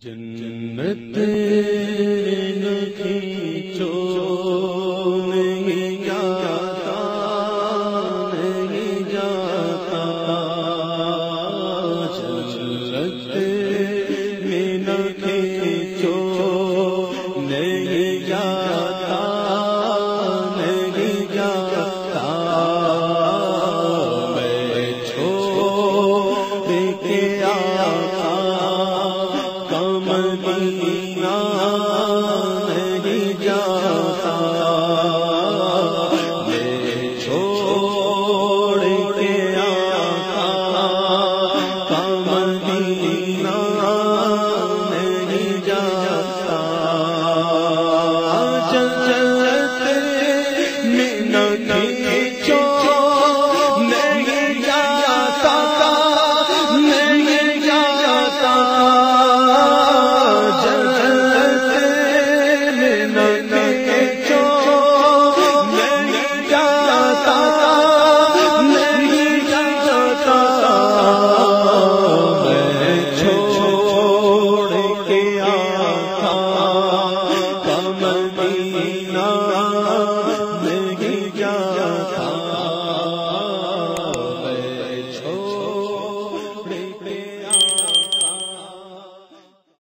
جنت نہ کھینچو نہیں جاتا نہیں جاتا، جنت میں نہ کھینچو نہیں جاتا نہیں جاتا، میں چھوڑ کے آیا مدینہ نہیں جاتا، میں چھوڑ کے آیا مدینہ نہیں جاتا، جنت میں نہ کھینچو نہیں جاتا نہیں جاتا، جنت میں نہ کھینچو نہیں جاتا